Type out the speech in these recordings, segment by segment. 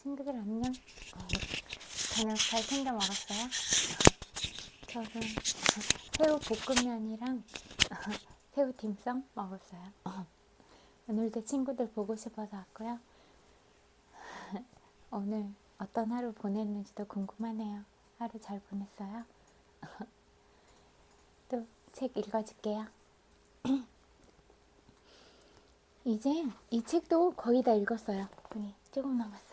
친구들 안녕. 저녁 잘 챙겨 먹었어요? 저는 새우 볶음면이랑 새우 딤섬 먹었어요. 오늘도 친구들 보고 싶어서 왔고요. 오늘 어떤 하루 보냈는지도 궁금하네요. 하루 잘 보냈어요? 또 책 읽어줄게요. 이제 이 책도 거의 다 읽었어요. 아니, 조금 남았어요.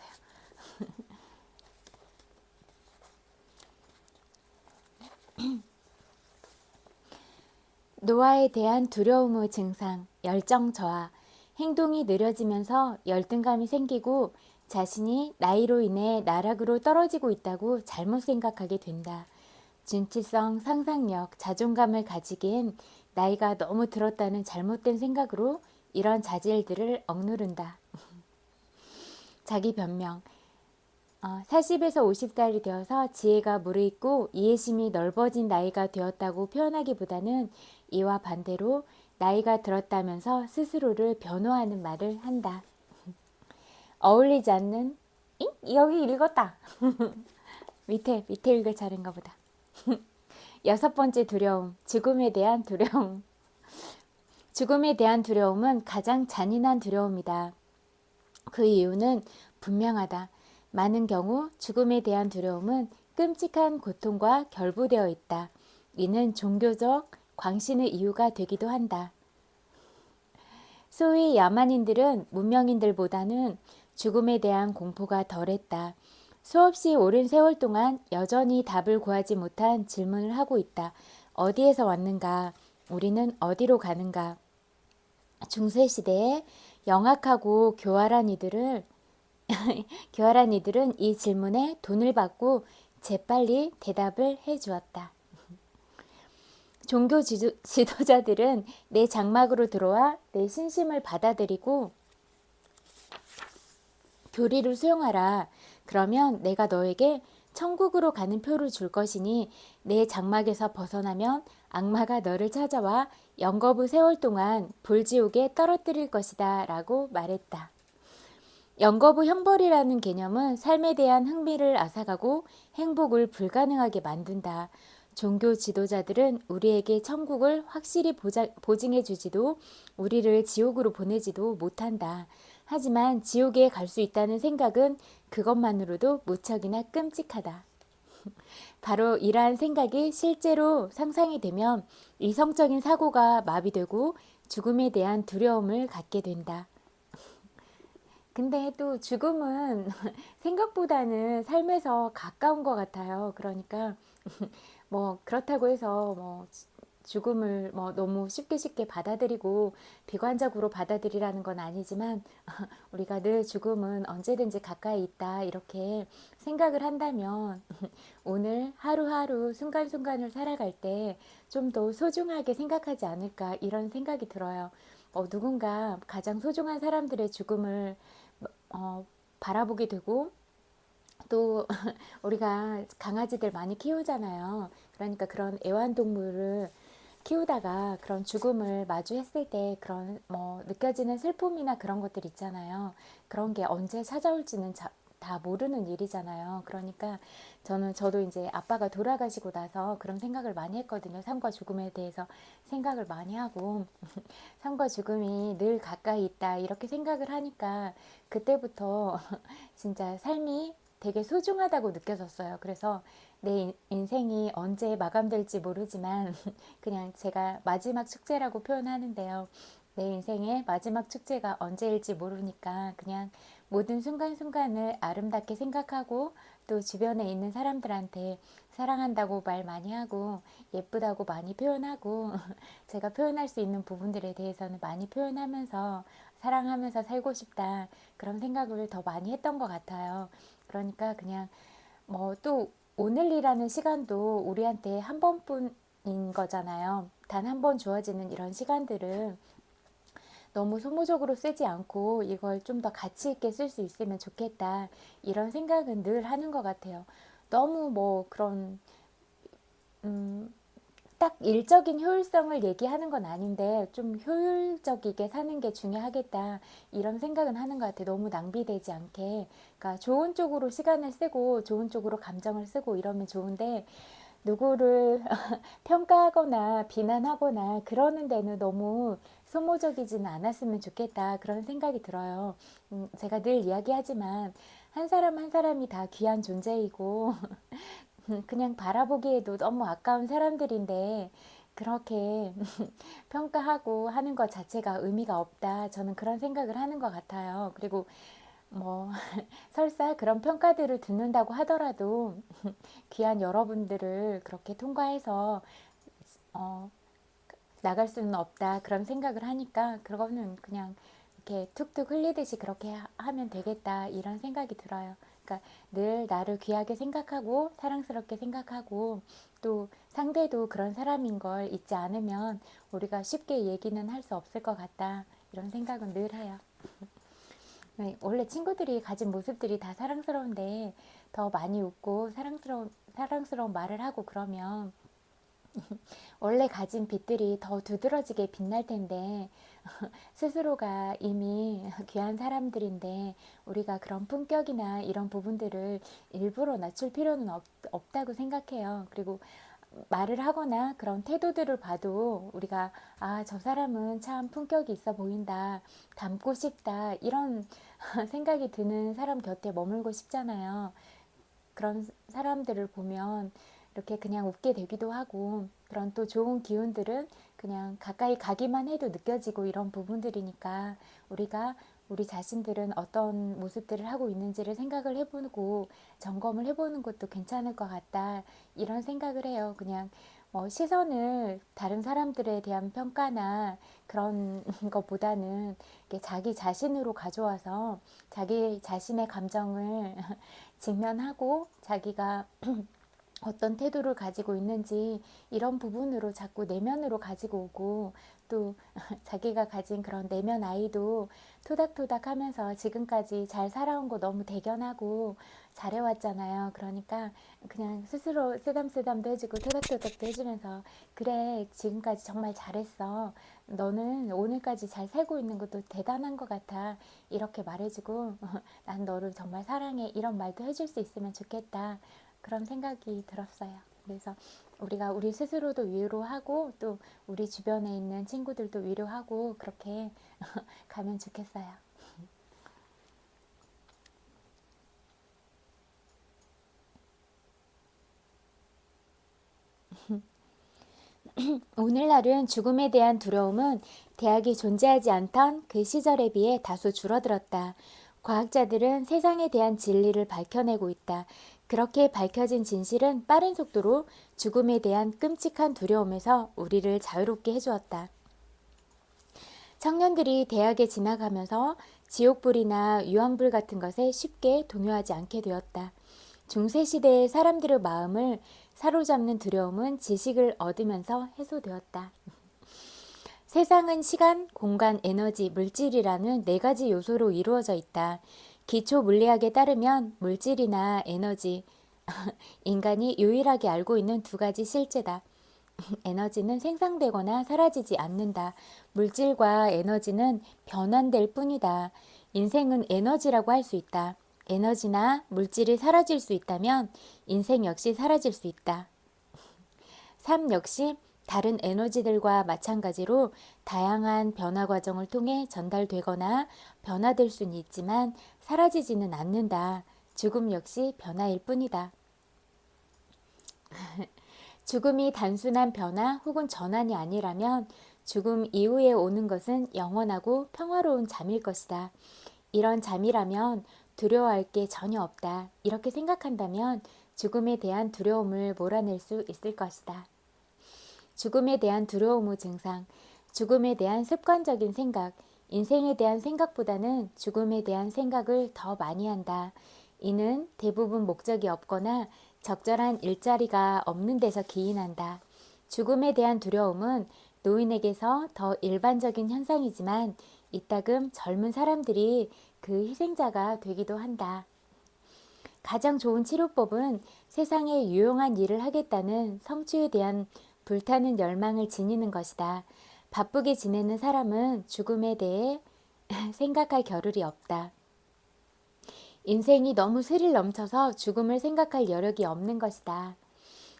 노화에 대한 두려움의 증상, 열정 저하, 행동이 느려지면서 열등감이 생기고 자신이 나이로 인해 나락으로 떨어지고 있다고 잘못 생각하게 된다. 준치성, 상상력, 자존감을 가지기엔 나이가 너무 들었다는 잘못된 생각으로 이런 자질들을 억누른다. 자기 변명. 40에서 50살이 되어서 지혜가 무르익고 이해심이 넓어진 나이가 되었다고 표현하기보다는 이와 반대로 나이가 들었다면서 스스로를 변호하는 말을 한다. 어울리지 않는 여기 읽었다. 밑에 읽을 차례인가 보다. 여섯 번째 두려움, 죽음에 대한 두려움. 죽음에 대한 두려움은 가장 잔인한 두려움이다. 그 이유는 분명하다. 많은 경우 죽음에 대한 두려움은 끔찍한 고통과 결부되어 있다. 이는 종교적 광신의 이유가 되기도 한다. 소위 야만인들은 문명인들보다는 죽음에 대한 공포가 덜했다. 수없이 오랜 세월 동안 여전히 답을 구하지 못한 질문을 하고 있다. 어디에서 왔는가? 우리는 어디로 가는가? 중세시대에 영악하고 교활한 이들은 이 질문에 돈을 받고 재빨리 대답을 해주었다. 종교 지도자들은 내 장막으로 들어와 내 신심을 받아들이고 교리를 수용하라. 그러면 내가 너에게 천국으로 가는 표를 줄 것이니 내 장막에서 벗어나면 악마가 너를 찾아와 영거부 세월 동안 불지옥에 떨어뜨릴 것이다 라고 말했다. 영거부 형벌이라는 개념은 삶에 대한 흥미를 앗아가고 행복을 불가능하게 만든다. 종교 지도자들은 우리에게 천국을 확실히 보증해 주지도 우리를 지옥으로 보내지도 못한다. 하지만 지옥에 갈 수 있다는 생각은 그것만으로도 무척이나 끔찍하다. 바로 이러한 생각이 실제로 상상이 되면 이성적인 사고가 마비되고 죽음에 대한 두려움을 갖게 된다. 근데 또 죽음은 생각보다는 삶에서 가까운 것 같아요. 그러니까 뭐 그렇다고 해서 뭐 죽음을 뭐 너무 쉽게 받아들이고 비관적으로 받아들이라는 건 아니지만 우리가 늘 죽음은 언제든지 가까이 있다 이렇게 생각을 한다면 오늘 하루하루 순간순간을 살아갈 때 좀 더 소중하게 생각하지 않을까 이런 생각이 들어요. 누군가 가장 소중한 사람들의 죽음을 바라보게 되고 또 우리가 강아지들 많이 키우잖아요. 그러니까 그런 애완동물을 키우다가 그런 죽음을 마주했을 때 그런 느껴지는 슬픔이나 그런 것들 있잖아요. 그런 게 언제 찾아올지는 다 모르는 일이잖아요. 그러니까 저도 이제 아빠가 돌아가시고 나서 그런 생각을 많이 했거든요. 삶과 죽음에 대해서 생각을 많이 하고 삶과 죽음이 늘 가까이 있다 이렇게 생각을 하니까 그때부터 진짜 삶이 되게 소중하다고 느껴졌어요. 그래서 내 인생이 언제 마감될지 모르지만 그냥 제가 마지막 축제라고 표현하는데요. 내 인생의 마지막 축제가 언제일지 모르니까 그냥 모든 순간순간을 아름답게 생각하고 또 주변에 있는 사람들한테 사랑한다고 말 많이 하고 예쁘다고 많이 표현하고 제가 표현할 수 있는 부분들에 대해서는 많이 표현하면서 사랑하면서 살고 싶다 그런 생각을 더 많이 했던 것 같아요. 그러니까 그냥 또 오늘이라는 시간도 우리한테 한 번뿐인 거잖아요. 단 한 번 주어지는 이런 시간들을 너무 소모적으로 쓰지 않고 이걸 좀 더 가치 있게 쓸 수 있으면 좋겠다 이런 생각은 늘 하는 것 같아요. 너무 그런 딱 일적인 효율성을 얘기하는 건 아닌데 좀 효율적이게 사는 게 중요하겠다 이런 생각은 하는 것 같아. 너무 낭비되지 않게. 그러니까 좋은 쪽으로 시간을 쓰고 좋은 쪽으로 감정을 쓰고 이러면 좋은데 누구를 평가하거나 비난하거나 그러는 데는 너무 소모적이지는 않았으면 좋겠다 그런 생각이 들어요. 제가 늘 이야기하지만 한 사람 한 사람이 다 귀한 존재이고 그냥 바라보기에도 너무 아까운 사람들인데 그렇게 평가하고 하는 것 자체가 의미가 없다. 저는 그런 생각을 하는 것 같아요. 그리고 뭐 설사 그런 평가들을 듣는다고 하더라도 귀한 여러분들을 그렇게 통과해서 어, 나갈 수는 없다. 그런 생각을 하니까 그거는 그냥 이렇게 툭툭 흘리듯이 그렇게 하면 되겠다. 이런 생각이 들어요. 그러니까 늘 나를 귀하게 생각하고 사랑스럽게 생각하고 또 상대도 그런 사람인 걸 잊지 않으면 우리가 쉽게 얘기는 할 수 없을 것 같다. 이런 생각은 늘 해요. 네, 원래 친구들이 가진 모습들이 다 사랑스러운데 더 많이 웃고 사랑스러운 말을 하고 그러면 원래 가진 빛들이 더 두드러지게 빛날 텐데 스스로가 이미 귀한 사람들인데 우리가 그런 품격이나 이런 부분들을 일부러 낮출 필요는 없다고 생각해요. 그리고 말을 하거나 그런 태도들을 봐도 우리가 아, 저 사람은 참 품격이 있어 보인다, 닮고 싶다 이런 생각이 드는 사람 곁에 머물고 싶잖아요. 그런 사람들을 보면 이렇게 그냥 웃게 되기도 하고 그런 또 좋은 기운들은 그냥 가까이 가기만 해도 느껴지고 이런 부분들이니까 우리가 우리 자신들은 어떤 모습들을 하고 있는지를 생각을 해보고 점검을 해보는 것도 괜찮을 것 같다 이런 생각을 해요. 그냥 뭐 시선을 다른 사람들에 대한 평가나 그런 것보다는 자기 자신으로 가져와서 자기 자신의 감정을 직면하고 자기가 어떤 태도를 가지고 있는지 이런 부분으로 자꾸 내면으로 가지고 오고 또 자기가 가진 그런 내면 아이도 토닥토닥 하면서 지금까지 잘 살아온 거 너무 대견하고 잘해왔잖아요. 그러니까 그냥 스스로 쓰담쓰담도 해주고 토닥토닥도 해주면서 그래 지금까지 정말 잘했어. 너는 오늘까지 잘 살고 있는 것도 대단한 것 같아. 이렇게 말해주고 난 너를 정말 사랑해. 이런 말도 해줄 수 있으면 좋겠다. 그런 생각이 들었어요. 그래서 우리가 우리 스스로도 위로하고 또 우리 주변에 있는 친구들도 위로하고 그렇게 가면 좋겠어요. 오늘날은 죽음에 대한 두려움은 대학이 존재하지 않던 그 시절에 비해 다소 줄어들었다. 과학자들은 세상에 대한 진리를 밝혀내고 있다. 그렇게 밝혀진 진실은 빠른 속도로 죽음에 대한 끔찍한 두려움에서 우리를 자유롭게 해주었다. 청년들이 대학에 진학하면서 지옥불이나 유황불 같은 것에 쉽게 동요하지 않게 되었다. 중세시대의 사람들의 마음을 사로잡는 두려움은 지식을 얻으면서 해소되었다. 세상은 시간, 공간, 에너지, 물질이라는 네 가지 요소로 이루어져 있다. 기초 물리학에 따르면 물질이나 에너지, 인간이 유일하게 알고 있는 두 가지 실제다. 에너지는 생성되거나 사라지지 않는다. 물질과 에너지는 변환될 뿐이다. 인생은 에너지라고 할 수 있다. 에너지나 물질이 사라질 수 있다면 인생 역시 사라질 수 있다. 삶 역시 다른 에너지들과 마찬가지로 다양한 변화 과정을 통해 전달되거나 변화될 수는 있지만 사라지지는 않는다. 죽음 역시 변화일 뿐이다. 죽음이 단순한 변화 혹은 전환이 아니라면 죽음 이후에 오는 것은 영원하고 평화로운 잠일 것이다. 이런 잠이라면 두려워할 게 전혀 없다. 이렇게 생각한다면 죽음에 대한 두려움을 몰아낼 수 있을 것이다. 죽음에 대한 두려움 후 증상, 죽음에 대한 습관적인 생각, 인생에 대한 생각보다는 죽음에 대한 생각을 더 많이 한다. 이는 대부분 목적이 없거나 적절한 일자리가 없는 데서 기인한다. 죽음에 대한 두려움은 노인에게서 더 일반적인 현상이지만 이따금 젊은 사람들이 그 희생자가 되기도 한다. 가장 좋은 치료법은 세상에 유용한 일을 하겠다는 성취에 대한 불타는 열망을 지니는 것이다. 바쁘게 지내는 사람은 죽음에 대해 생각할 겨를이 없다. 인생이 너무 스릴 넘쳐서 죽음을 생각할 여력이 없는 것이다.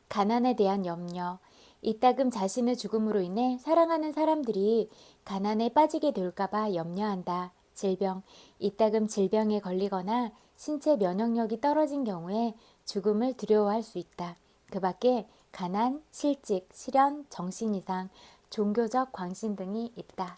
가난에 대한 염려. 이따금 자신의 죽음으로 인해 사랑하는 사람들이 가난에 빠지게 될까봐 염려한다. 질병. 이따금 질병에 걸리거나 신체 면역력이 떨어진 경우에 죽음을 두려워할 수 있다. 그 밖에 가난, 실직, 실연, 정신이상, 종교적 광신 등이 있다.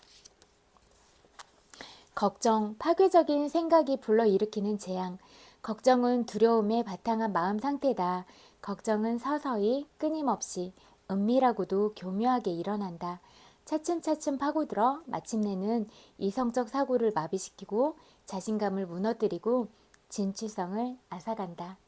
걱정, 파괴적인 생각이 불러일으키는 재앙. 걱정은 두려움에 바탕한 마음 상태다. 걱정은 서서히 끊임없이 은밀하고도 교묘하게 일어난다. 차츰차츰 파고들어 마침내는 이성적 사고를 마비시키고 자신감을 무너뜨리고 진취성을 앗아간다.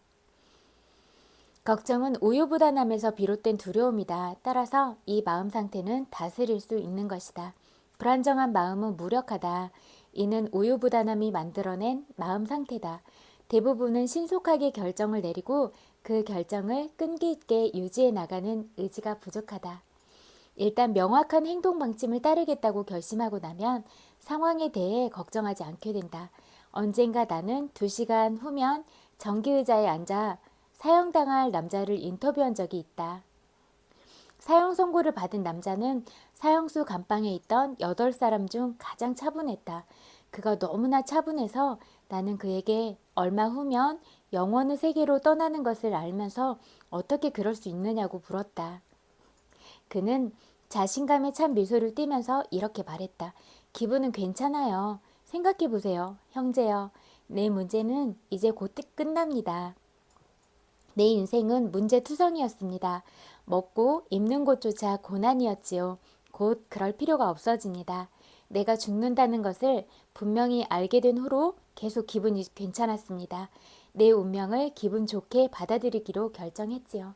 걱정은 우유부단함에서 비롯된 두려움이다. 따라서 이 마음 상태는 다스릴 수 있는 것이다. 불안정한 마음은 무력하다. 이는 우유부단함이 만들어낸 마음 상태다. 대부분은 신속하게 결정을 내리고 그 결정을 끈기 있게 유지해 나가는 의지가 부족하다. 일단 명확한 행동 방침을 따르겠다고 결심하고 나면 상황에 대해 걱정하지 않게 된다. 언젠가 나는 2시간 후면 전기의자에 앉아 사형당할 남자를 인터뷰한 적이 있다. 사형 선고를 받은 남자는 사형수 감방에 있던 8사람 중 가장 차분했다. 그가 너무나 차분해서 나는 그에게 얼마 후면 영원의 세계로 떠나는 것을 알면서 어떻게 그럴 수 있느냐고 물었다. 그는 자신감에 찬 미소를 띠면서 이렇게 말했다. 기분은 괜찮아요. 생각해보세요. 형제여. 내 문제는 이제 곧 끝납니다. 내 인생은 문제투성이었습니다. 먹고 입는 것조차 고난이었지요. 곧 그럴 필요가 없어집니다. 내가 죽는다는 것을 분명히 알게 된 후로 계속 기분이 괜찮았습니다. 내 운명을 기분 좋게 받아들이기로 결정했지요.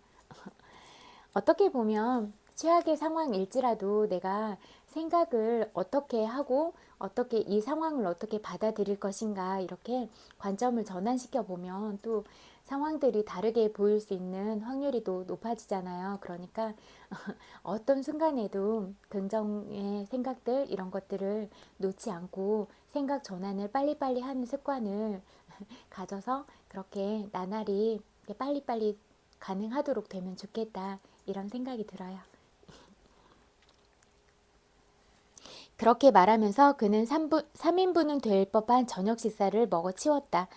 어떻게 보면 최악의 상황일지라도 내가 생각을 어떻게 하고 어떻게 이 상황을 어떻게 받아들일 것인가 이렇게 관점을 전환시켜 보면 또 상황들이 다르게 보일 수 있는 확률이 또 높아지잖아요. 그러니까 어떤 순간에도 긍정의 생각들 이런 것들을 놓지 않고 생각 전환을 빨리빨리 하는 습관을 가져서 그렇게 나날이 빨리빨리 가능하도록 되면 좋겠다 이런 생각이 들어요. 그렇게 말하면서 그는 3인분은 될 법한 저녁 식사를 먹어 치웠다.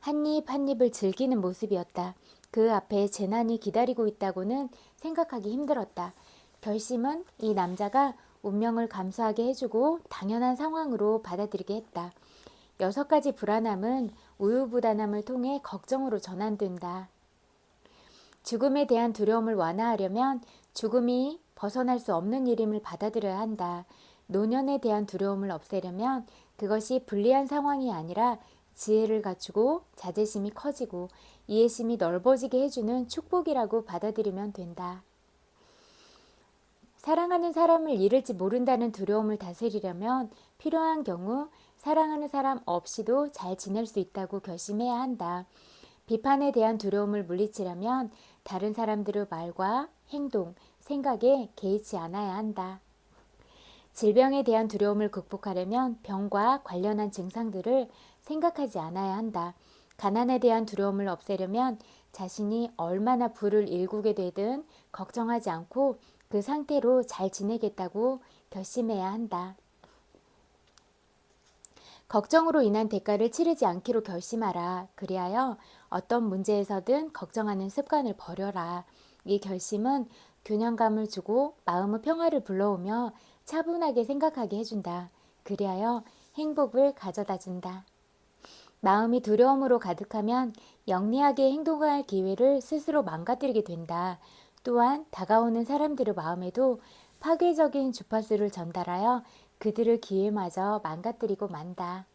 한 입 한 입을 즐기는 모습이었다. 그 앞에 재난이 기다리고 있다고는 생각하기 힘들었다. 결심은 이 남자가 운명을 감수하게 해주고 당연한 상황으로 받아들이게 했다. 6가지 불안함은 우유부단함을 통해 걱정으로 전환된다. 죽음에 대한 두려움을 완화하려면 죽음이 벗어날 수 없는 일임을 받아들여야 한다. 노년에 대한 두려움을 없애려면 그것이 불리한 상황이 아니라 지혜를 갖추고 자제심이 커지고 이해심이 넓어지게 해주는 축복이라고 받아들이면 된다. 사랑하는 사람을 잃을지 모른다는 두려움을 다스리려면 필요한 경우 사랑하는 사람 없이도 잘 지낼 수 있다고 결심해야 한다. 비판에 대한 두려움을 물리치려면 다른 사람들의 말과 행동, 생각에 개의치 않아야 한다. 질병에 대한 두려움을 극복하려면 병과 관련한 증상들을 생각하지 않아야 한다. 가난에 대한 두려움을 없애려면 자신이 얼마나 부를 일구게 되든 걱정하지 않고 그 상태로 잘 지내겠다고 결심해야 한다. 걱정으로 인한 대가를 치르지 않기로 결심하라. 그리하여 어떤 문제에서든 걱정하는 습관을 버려라. 이 결심은 균형감을 주고 마음의 평화를 불러오며 차분하게 생각하게 해준다. 그리하여 행복을 가져다 준다. 마음이 두려움으로 가득하면 영리하게 행동할 기회를 스스로 망가뜨리게 된다. 또한 다가오는 사람들의 마음에도 파괴적인 주파수를 전달하여 그들의 기회마저 망가뜨리고 만다.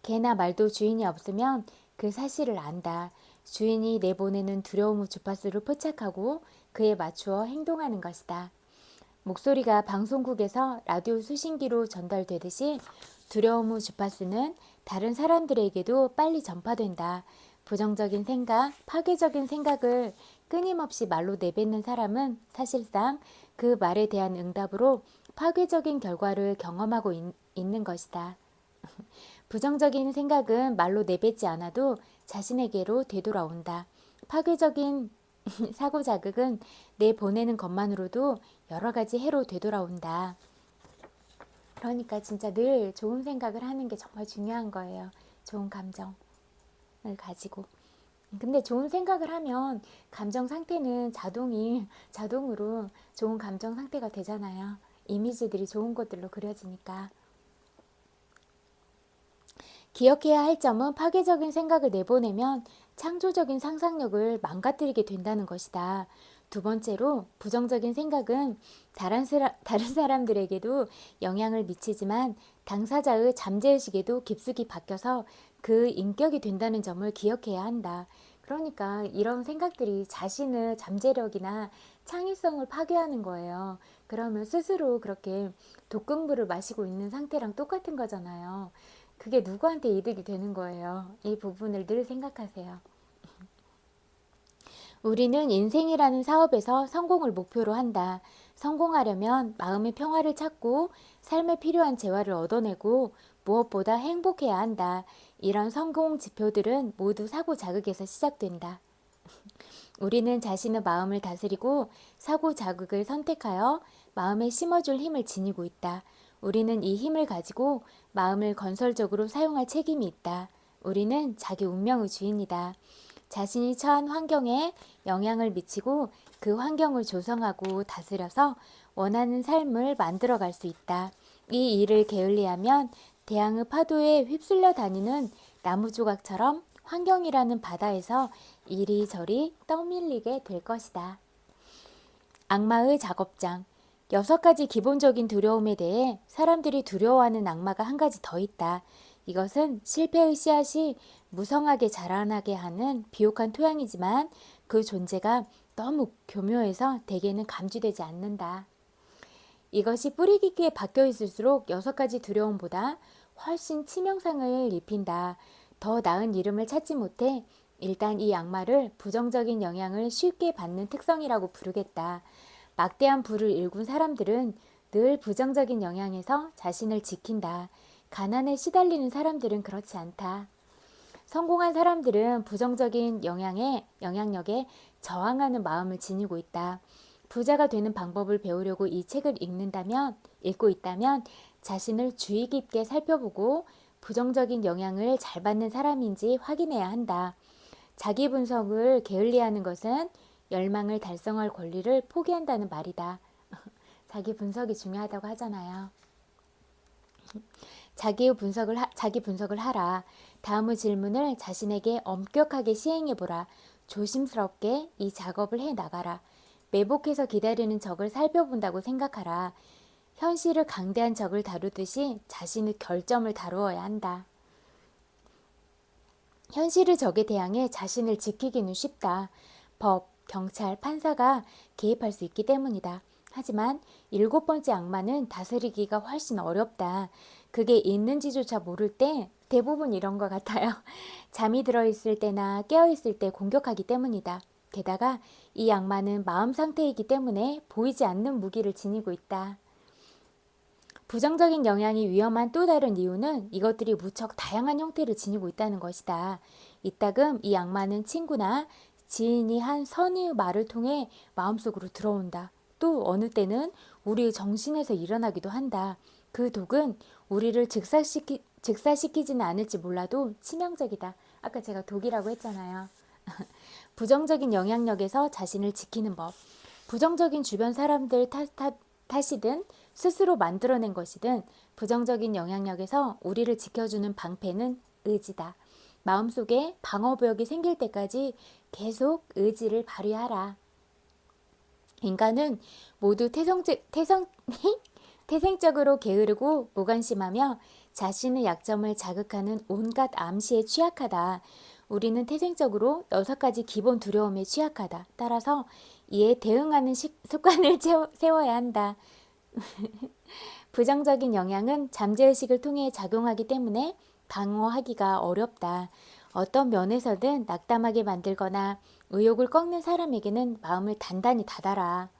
개나 말도 주인이 없으면 그 사실을 안다. 주인이 내보내는 두려움의 주파수를 포착하고 그에 맞추어 행동하는 것이다. 목소리가 방송국에서 라디오 수신기로 전달되듯이 두려움의 주파수는 다른 사람들에게도 빨리 전파된다. 부정적인 생각, 파괴적인 생각을 끊임없이 말로 내뱉는 사람은 사실상 그 말에 대한 응답으로 파괴적인 결과를 경험하고 있는 것이다. 부정적인 생각은 말로 내뱉지 않아도 자신에게로 되돌아온다. 파괴적인 사고 자극은 내보내는 것만으로도 여러 가지 해로 되돌아온다. 그러니까 진짜 늘 좋은 생각을 하는 게 정말 중요한 거예요. 좋은 감정을 가지고. 근데 좋은 생각을 하면 감정 상태는 자동으로 좋은 감정 상태가 되잖아요. 이미지들이 좋은 것들로 그려지니까. 기억해야 할 점은 파괴적인 생각을 내보내면 창조적인 상상력을 망가뜨리게 된다는 것이다. 두 번째로 부정적인 생각은 다른 사람들에게도 영향을 미치지만 당사자의 잠재의식에도 깊숙이 박혀서 그 인격이 된다는 점을 기억해야 한다. 그러니까 이런 생각들이 자신의 잠재력이나 창의성을 파괴하는 거예요. 그러면 스스로 그렇게 독극물을 마시고 있는 상태랑 똑같은 거잖아요. 그게 누구한테 이득이 되는 거예요. 이 부분을 늘 생각하세요. 우리는 인생이라는 사업에서 성공을 목표로 한다. 성공하려면 마음의 평화를 찾고 삶에 필요한 재화를 얻어내고 무엇보다 행복해야 한다. 이런 성공 지표들은 모두 사고 자극에서 시작된다. 우리는 자신의 마음을 다스리고 사고 자극을 선택하여 마음에 심어줄 힘을 지니고 있다. 우리는 이 힘을 가지고 마음을 건설적으로 사용할 책임이 있다. 우리는 자기 운명의 주인이다. 자신이 처한 환경에 영향을 미치고 그 환경을 조성하고 다스려서 원하는 삶을 만들어갈 수 있다. 이 일을 게을리하면 대양의 파도에 휩쓸려 다니는 나무 조각처럼 환경이라는 바다에서 이리저리 떠밀리게 될 것이다. 악마의 작업장. 6가지 기본적인 두려움에 대해 사람들이 두려워하는 악마가 한 가지 더 있다. 이것은 실패의 씨앗이 무성하게 자라나게 하는 비옥한 토양이지만 그 존재가 너무 교묘해서 대개는 감지되지 않는다. 이것이 뿌리 깊게 박혀 있을수록 6가지 두려움보다 훨씬 치명상을 입힌다. 더 나은 이름을 찾지 못해 일단 이 악마를 부정적인 영향을 쉽게 받는 특성이라고 부르겠다. 막대한 부를 일군 사람들은 늘 부정적인 영향에서 자신을 지킨다. 가난에 시달리는 사람들은 그렇지 않다. 성공한 사람들은 부정적인 영향력에 저항하는 마음을 지니고 있다. 부자가 되는 방법을 배우려고 이 책을 읽고 있다면 자신을 주의 깊게 살펴보고 부정적인 영향을 잘 받는 사람인지 확인해야 한다. 자기 분석을 게을리하는 것은 열망을 달성할 권리를 포기한다는 말이다. 자기 분석이 중요하다고 하잖아요. 자기 분석을 하라. 다음의 질문을 자신에게 엄격하게 시행해보라. 조심스럽게 이 작업을 해나가라. 매복해서 기다리는 적을 살펴본다고 생각하라. 현실을 강대한 적을 다루듯이 자신의 결점을 다루어야 한다. 현실의 적에 대항해 자신을 지키기는 쉽다. 법, 경찰, 판사가 개입할 수 있기 때문이다. 하지만 7번째 악마는 다스리기가 훨씬 어렵다. 그게 있는지조차 모를 때 대부분 이런 것 같아요. 잠이 들어있을 때나 깨어있을 때 공격하기 때문이다. 게다가 이 악마는 마음 상태이기 때문에 보이지 않는 무기를 지니고 있다. 부정적인 영향이 위험한 또 다른 이유는 이것들이 무척 다양한 형태를 지니고 있다는 것이다. 이따금 이 악마는 친구나 지인이 한 선의의 말을 통해 마음속으로 들어온다. 또 어느 때는 우리의 정신에서 일어나기도 한다. 그 독은 우리를 즉사시키지는 않을지 몰라도 치명적이다. 아까 제가 독이라고 했잖아요. 부정적인 영향력에서 자신을 지키는 법. 부정적인 주변 사람들 탓이든 스스로 만들어낸 것이든 부정적인 영향력에서 우리를 지켜주는 방패는 의지다. 마음속에 방어벽이 생길 때까지 계속 의지를 발휘하라. 인간은 모두 태생적으로 게으르고 무관심하며 자신의 약점을 자극하는 온갖 암시에 취약하다. 우리는 태생적으로 6가지 기본 두려움에 취약하다. 따라서 이에 대응하는 습관을 세워야 한다. 부정적인 영향은 잠재의식을 통해 작용하기 때문에 방어하기가 어렵다. 어떤 면에서든 낙담하게 만들거나 의욕을 꺾는 사람에게는 마음을 단단히 닫아라.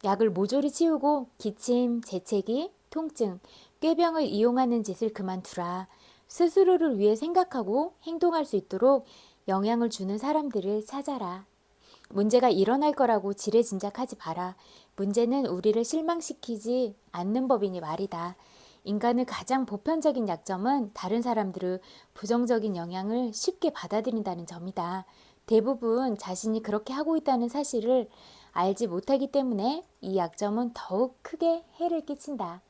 약을 모조리 치우고 기침, 재채기, 통증, 꾀병을 이용하는 짓을 그만두라. 스스로를 위해 생각하고 행동할 수 있도록 영향을 주는 사람들을 찾아라. 문제가 일어날 거라고 지레짐작하지 마라. 문제는 우리를 실망시키지 않는 법이니 말이다. 인간의 가장 보편적인 약점은 다른 사람들의 부정적인 영향을 쉽게 받아들인다는 점이다. 대부분 자신이 그렇게 하고 있다는 사실을 알지 못하기 때문에 이 약점은 더욱 크게 해를 끼친다.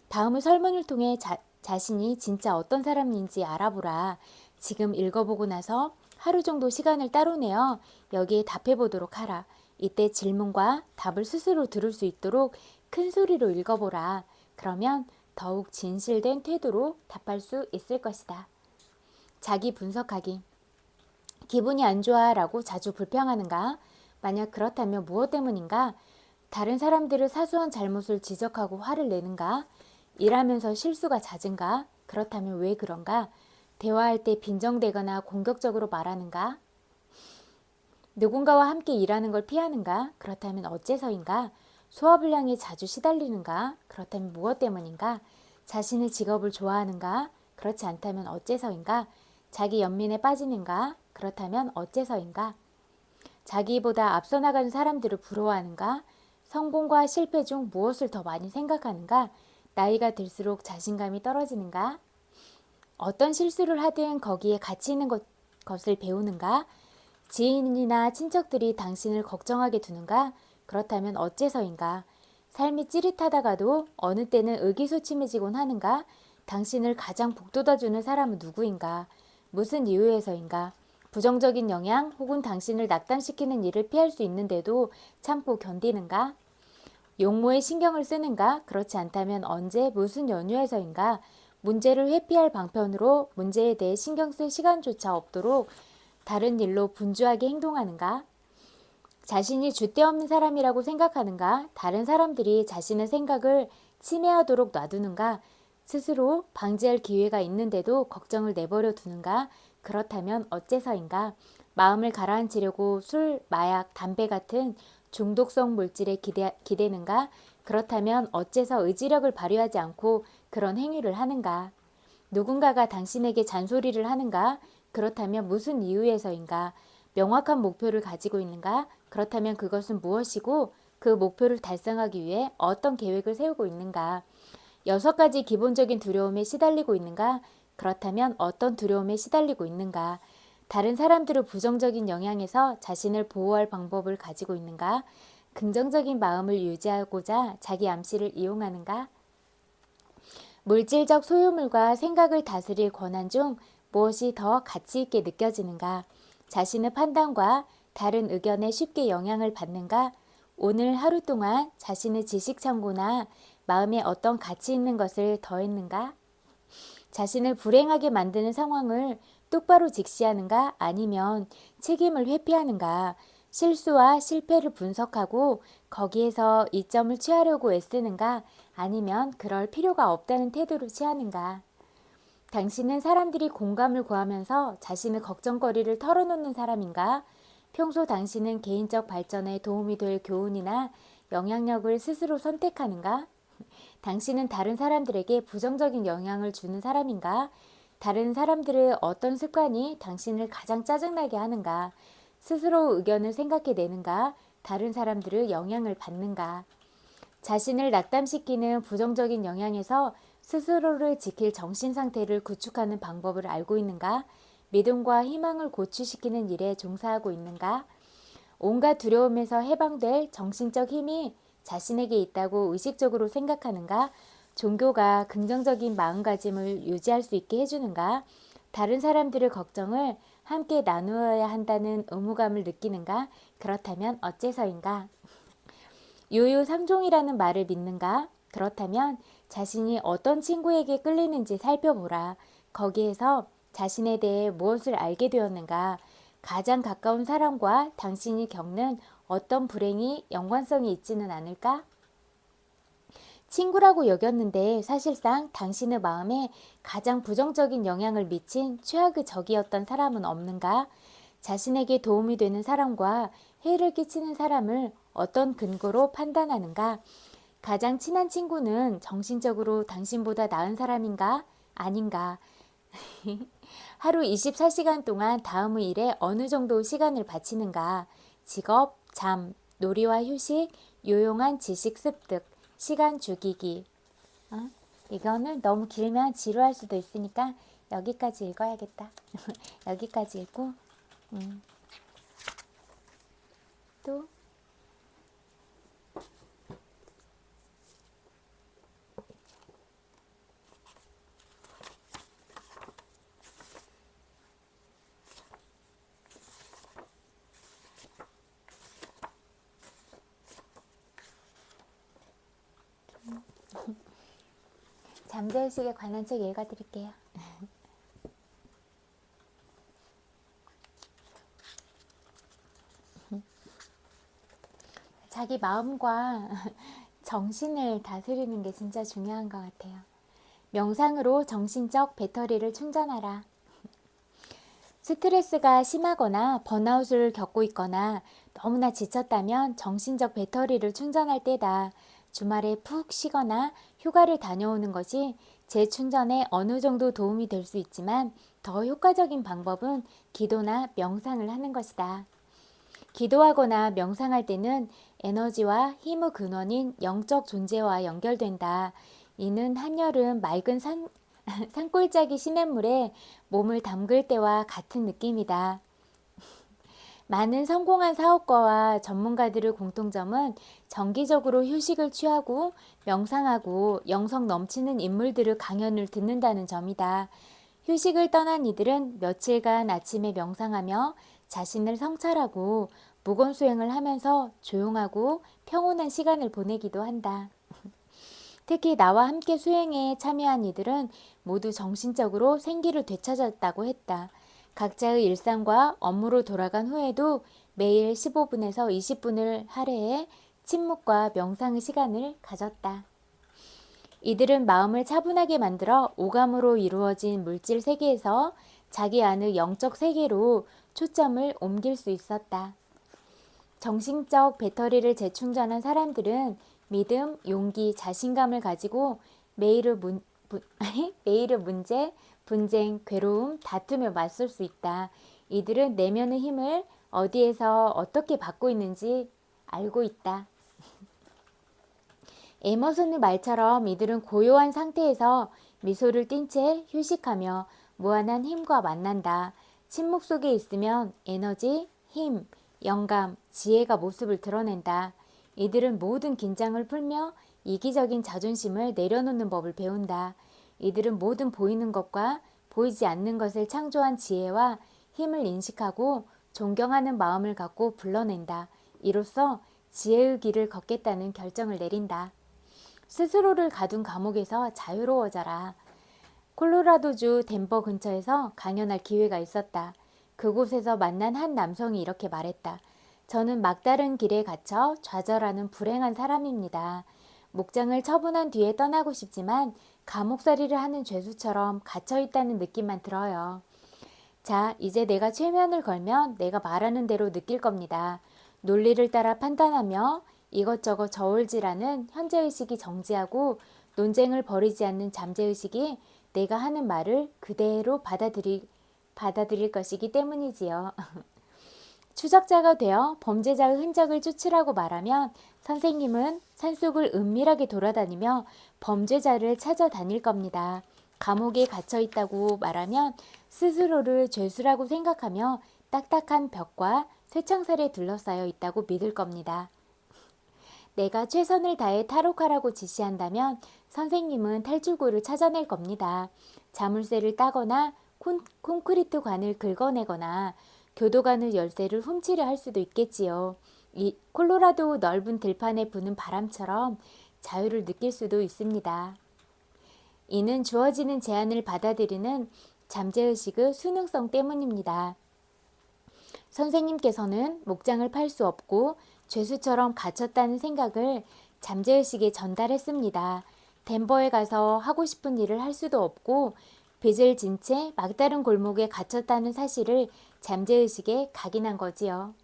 다음의 설문을 통해 자신이 진짜 어떤 사람인지 알아보라. 지금 읽어보고 나서 하루 정도 시간을 따로 내어 여기에 답해보도록 하라. 이때 질문과 답을 스스로 들을 수 있도록 큰 소리로 읽어보라. 그러면 더욱 진실된 태도로 답할 수 있을 것이다. 자기 분석하기. 기분이 안 좋아 라고 자주 불평하는가? 만약 그렇다면 무엇 때문인가? 다른 사람들의 사소한 잘못을 지적하고 화를 내는가? 일하면서 실수가 잦은가? 그렇다면 왜 그런가? 대화할 때 빈정대거나 공격적으로 말하는가? 누군가와 함께 일하는 걸 피하는가? 그렇다면 어째서인가? 소화불량에 자주 시달리는가? 그렇다면 무엇 때문인가? 자신의 직업을 좋아하는가? 그렇지 않다면 어째서인가? 자기 연민에 빠지는가? 그렇다면 어째서인가? 자기보다 앞서 나가는 사람들을 부러워하는가? 성공과 실패 중 무엇을 더 많이 생각하는가? 나이가 들수록 자신감이 떨어지는가? 어떤 실수를 하든 거기에 가치 있는 것을 배우는가? 지인이나 친척들이 당신을 걱정하게 두는가? 그렇다면 어째서인가? 삶이 찌릿하다가도 어느 때는 의기소침해지곤 하는가? 당신을 가장 북돋아주는 사람은 누구인가? 무슨 이유에서인가? 부정적인 영향 혹은 당신을 낙담시키는 일을 피할 수 있는데도 참고 견디는가? 용모에 신경을 쓰는가? 그렇지 않다면 언제 무슨 연유에서인가? 문제를 회피할 방편으로 문제에 대해 신경 쓸 시간조차 없도록 다른 일로 분주하게 행동하는가? 자신이 줏대없는 사람이라고 생각하는가? 다른 사람들이 자신의 생각을 침해하도록 놔두는가? 스스로 방지할 기회가 있는데도 걱정을 내버려 두는가? 그렇다면 어째서인가? 마음을 가라앉히려고 술, 마약, 담배 같은 중독성 물질에 기대는가? 그렇다면 어째서 의지력을 발휘하지 않고 그런 행위를 하는가? 누군가가 당신에게 잔소리를 하는가? 그렇다면 무슨 이유에서인가? 명확한 목표를 가지고 있는가? 그렇다면 그것은 무엇이고 그 목표를 달성하기 위해 어떤 계획을 세우고 있는가? 6가지 기본적인 두려움에 시달리고 있는가? 그렇다면 어떤 두려움에 시달리고 있는가? 다른 사람들의 부정적인 영향에서 자신을 보호할 방법을 가지고 있는가? 긍정적인 마음을 유지하고자 자기 암시를 이용하는가? 물질적 소유물과 생각을 다스릴 권한 중 무엇이 더 가치 있게 느껴지는가? 자신의 판단과 다른 의견에 쉽게 영향을 받는가? 오늘 하루 동안 자신의 지식 창고나 마음에 어떤 가치 있는 것을 더했는가? 자신을 불행하게 만드는 상황을 똑바로 직시하는가? 아니면 책임을 회피하는가? 실수와 실패를 분석하고 거기에서 이점을 취하려고 애쓰는가? 아니면 그럴 필요가 없다는 태도를 취하는가? 당신은 사람들이 공감을 구하면서 자신의 걱정거리를 털어놓는 사람인가? 평소 당신은 개인적 발전에 도움이 될 교훈이나 영향력을 스스로 선택하는가? 당신은 다른 사람들에게 부정적인 영향을 주는 사람인가? 다른 사람들의 어떤 습관이 당신을 가장 짜증나게 하는가? 스스로 의견을 생각해내는가? 다른 사람들의 영향을 받는가? 자신을 낙담시키는 부정적인 영향에서 스스로를 지킬 정신 상태를 구축하는 방법을 알고 있는가? 믿음과 희망을 고취시키는 일에 종사하고 있는가? 온갖 두려움에서 해방될 정신적 힘이 자신에게 있다고 의식적으로 생각하는가? 종교가 긍정적인 마음가짐을 유지할 수 있게 해주는가? 다른 사람들의 걱정을 함께 나누어야 한다는 의무감을 느끼는가? 그렇다면 어째서인가? 유유상종이라는 말을 믿는가? 그렇다면 자신이 어떤 친구에게 끌리는지 살펴보라. 거기에서 자신에 대해 무엇을 알게 되었는가? 가장 가까운 사람과 당신이 겪는 어떤 불행이 연관성이 있지는 않을까? 친구라고 여겼는데 사실상 당신의 마음에 가장 부정적인 영향을 미친 최악의 적이었던 사람은 없는가? 자신에게 도움이 되는 사람과 해를 끼치는 사람을 어떤 근거로 판단하는가? 가장 친한 친구는 정신적으로 당신보다 나은 사람인가? 아닌가? 하루 24시간 동안 다음의 일에 어느 정도 시간을 바치는가? 직업, 잠, 놀이와 휴식, 요용한 지식 습득, 시간 죽이기. 이거는 너무 길면 지루할 수도 있으니까 여기까지 읽어야겠다. 여기까지 읽고 또 잠재의식에 관한 책 읽어드릴게요. 자기 마음과 정신을 다스리는 게 진짜 중요한 것 같아요. 명상으로 정신적 배터리를 충전하라. 스트레스가 심하거나 번아웃을 겪고 있거나 너무나 지쳤다면 정신적 배터리를 충전할 때다. 주말에 푹 쉬거나 휴가를 다녀오는 것이 재충전에 어느 정도 도움이 될 수 있지만 더 효과적인 방법은 기도나 명상을 하는 것이다. 기도하거나 명상할 때는 에너지와 힘의 근원인 영적 존재와 연결된다. 이는 한여름 맑은 산골짜기 시냇물에 몸을 담글 때와 같은 느낌이다. 많은 성공한 사업가와 전문가들의 공통점은 정기적으로 휴식을 취하고 명상하고 영성 넘치는 인물들의 강연을 듣는다는 점이다. 휴식을 떠난 이들은 며칠간 아침에 명상하며 자신을 성찰하고 무건수행을 하면서 조용하고 평온한 시간을 보내기도 한다. 특히 나와 함께 수행에 참여한 이들은 모두 정신적으로 생기를 되찾았다고 했다. 각자의 일상과 업무로 돌아간 후에도 매일 15분에서 20분을 할애해 침묵과 명상의 시간을 가졌다. 이들은 마음을 차분하게 만들어 오감으로 이루어진 물질 세계에서 자기 안의 영적 세계로 초점을 옮길 수 있었다. 정신적 배터리를 재충전한 사람들은 믿음, 용기, 자신감을 가지고 매일의 문제, 분쟁, 괴로움, 다툼에 맞설 수 있다. 이들은 내면의 힘을 어디에서 어떻게 받고 있는지 알고 있다. 에머슨의 말처럼 이들은 고요한 상태에서 미소를 띤 채 휴식하며 무한한 힘과 만난다. 침묵 속에 있으면 에너지, 힘, 영감, 지혜가 모습을 드러낸다. 이들은 모든 긴장을 풀며 이기적인 자존심을 내려놓는 법을 배운다. 이들은 모든 보이는 것과 보이지 않는 것을 창조한 지혜와 힘을 인식하고 존경하는 마음을 갖고 불러낸다. 이로써 지혜의 길을 걷겠다는 결정을 내린다. 스스로를 가둔 감옥에서 자유로워져라. 콜로라도주 덴버 근처에서 강연할 기회가 있었다. 그곳에서 만난 한 남성이 이렇게 말했다. 저는 막다른 길에 갇혀 좌절하는 불행한 사람입니다. 목장을 처분한 뒤에 떠나고 싶지만 감옥살이를 하는 죄수처럼 갇혀있다는 느낌만 들어요. 자, 이제 내가 최면을 걸면 내가 말하는 대로 느낄 겁니다. 논리를 따라 판단하며 이것저것 저울질하는 현재의식이 정지하고 논쟁을 벌이지 않는 잠재의식이 내가 하는 말을 그대로 받아들일 것이기 때문이지요. 추적자가 되어 범죄자의 흔적을 쫓으라고 말하면 선생님은 산속을 은밀하게 돌아다니며 범죄자를 찾아다닐 겁니다. 감옥에 갇혀 있다고 말하면 스스로를 죄수라고 생각하며 딱딱한 벽과 쇠창살에 둘러싸여 있다고 믿을 겁니다. 내가 최선을 다해 탈옥하라고 지시한다면 선생님은 탈출구를 찾아낼 겁니다. 자물쇠를 따거나 콘크리트 관을 긁어내거나 교도관의 열쇠를 훔치려 할 수도 있겠지요. 이 콜로라도 넓은 들판에 부는 바람처럼 자유를 느낄 수도 있습니다. 이는 주어지는 제안을 받아들이는 잠재의식의 수능성 때문입니다. 선생님께서는 목장을 팔 수 없고 죄수처럼 갇혔다는 생각을 잠재의식에 전달했습니다. 덴버에 가서 하고 싶은 일을 할 수도 없고 빚을 진 채 막다른 골목에 갇혔다는 사실을 잠재의식에 각인한 거지요.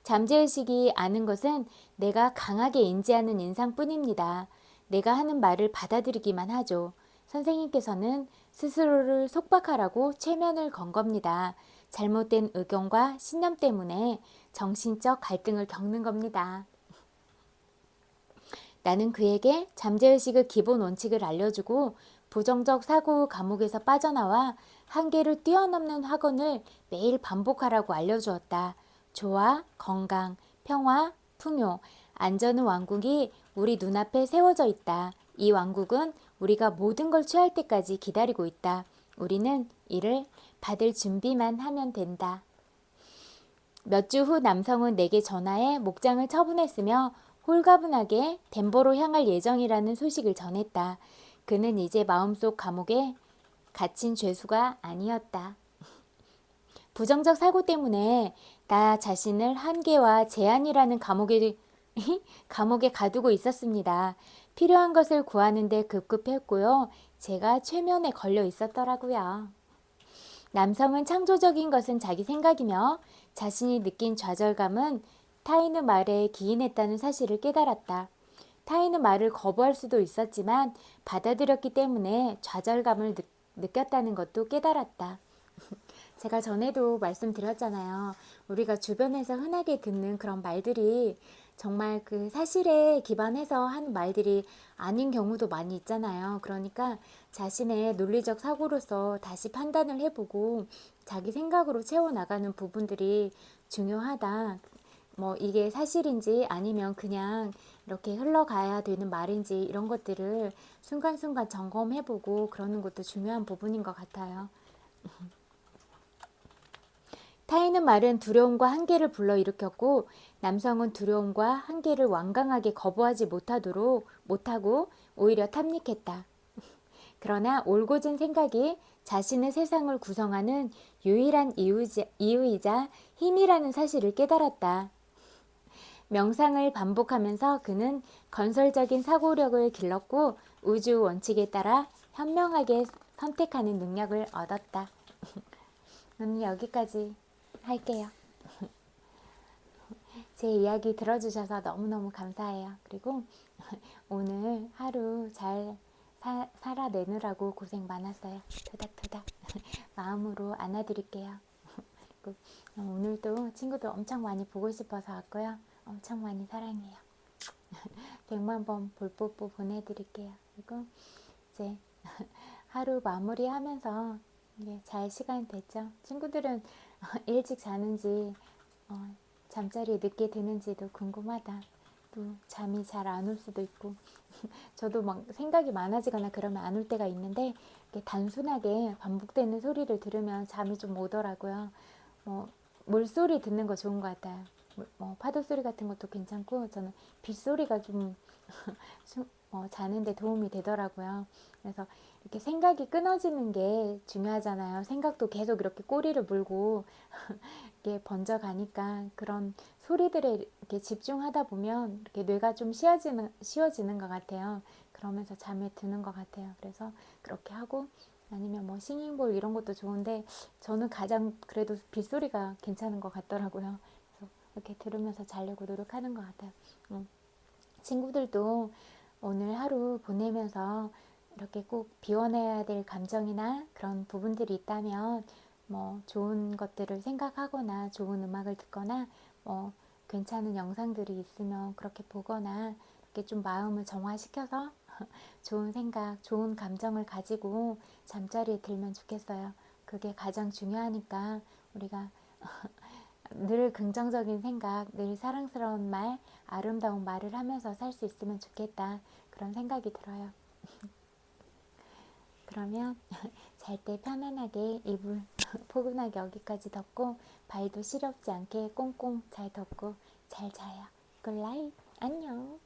잠재의식이 아는 것은 내가 강하게 인지하는 인상뿐입니다. 내가 하는 말을 받아들이기만 하죠. 선생님께서는 스스로를 속박하라고 최면을 건 겁니다. 잘못된 의견과 신념 때문에 정신적 갈등을 겪는 겁니다. 나는 그에게 잠재의식의 기본 원칙을 알려주고 부정적 사고 감옥에서 빠져나와 한계를 뛰어넘는 학원을 매일 반복하라고 알려주었다. 조화, 건강, 평화, 풍요, 안전의 왕국이 우리 눈앞에 세워져 있다. 이 왕국은 우리가 모든 걸 취할 때까지 기다리고 있다. 우리는 이를 받을 준비만 하면 된다. 몇 주 후 남성은 내게 전화해 목장을 처분했으며 홀가분하게 덴버로 향할 예정이라는 소식을 전했다. 그는 이제 마음속 감옥에 갇힌 죄수가 아니었다. 부정적 사고 때문에 나 자신을 한계와 제한이라는 감옥에 가두고 있었습니다. 필요한 것을 구하는데 급급했고요. 제가 최면에 걸려 있었더라고요. 남성은 창조적인 것은 자기 생각이며 자신이 느낀 좌절감은 타인의 말에 기인했다는 사실을 깨달았다. 타인의 말을 거부할 수도 있었지만 받아들였기 때문에 좌절감을 느꼈다는 것도 깨달았다. 제가 전에도 말씀드렸잖아요. 우리가 주변에서 흔하게 듣는 그런 말들이 정말 그 사실에 기반해서 하는 말들이 아닌 경우도 많이 있잖아요. 그러니까 자신의 논리적 사고로서 다시 판단을 해보고 자기 생각으로 채워나가는 부분들이 중요하다. 뭐 이게 사실인지 아니면 그냥 이렇게 흘러가야 되는 말인지 이런 것들을 순간순간 점검해보고 그러는 것도 중요한 부분인 것 같아요. 타인의 말은 두려움과 한계를 불러일으켰고 남성은 두려움과 한계를 완강하게 거부하지 못하고 오히려 탐닉했다. 그러나 올곧은 생각이 자신의 세상을 구성하는 유일한 이유이자 힘이라는 사실을 깨달았다. 명상을 반복하면서 그는 건설적인 사고력을 길렀고 우주 원칙에 따라 현명하게 선택하는 능력을 얻었다. 오늘 여기까지 할게요. 제 이야기 들어주셔서 너무너무 감사해요. 그리고 오늘 하루 잘 살아내느라고 고생 많았어요. 토닥토닥 마음으로 안아드릴게요. 그리고 오늘도 친구들 엄청 많이 보고 싶어서 왔고요. 엄청 많이 사랑해요. 100만 번 볼뽀뽀 보내드릴게요. 그리고 이제 하루 마무리하면서 잘 시간 됐죠. 친구들은 일찍 자는지 잠자리에 늦게 드는지도 궁금하다. 또 잠이 잘 안 올 수도 있고 저도 막 생각이 많아지거나 그러면 안 올 때가 있는데 단순하게 반복되는 소리를 들으면 잠이 좀 오더라고요. 물소리 듣는 거 좋은 것 같아요. 파도 소리 같은 것도 괜찮고 저는 빗소리가 좀 자는데 도움이 되더라고요. 그래서 이렇게 생각이 끊어지는 게 중요하잖아요. 생각도 계속 이렇게 꼬리를 물고 이렇게 번져가니까 그런 소리들에 이렇게 집중하다 보면 이렇게 뇌가 좀 쉬워지는 것 같아요. 그러면서 잠에 드는 것 같아요. 그래서 그렇게 하고 아니면 싱잉볼 이런 것도 좋은데 저는 가장 그래도 빗소리가 괜찮은 것 같더라고요. 그래서 이렇게 들으면서 자려고 노력하는 것 같아요. 친구들도 오늘 하루 보내면서 이렇게 꼭 비워내야 될 감정이나 그런 부분들이 있다면 좋은 것들을 생각하거나 좋은 음악을 듣거나 괜찮은 영상들이 있으면 그렇게 보거나 이렇게 좀 마음을 정화시켜서 좋은 생각, 좋은 감정을 가지고 잠자리에 들면 좋겠어요. 그게 가장 중요하니까 우리가 늘 긍정적인 생각, 늘 사랑스러운 말, 아름다운 말을 하면서 살 수 있으면 좋겠다. 그런 생각이 들어요. 그러면 잘 때 편안하게 이불 포근하게 여기까지 덮고 발도 시렵지 않게 꽁꽁 잘 덮고 잘 자요. 굿나잇. 안녕.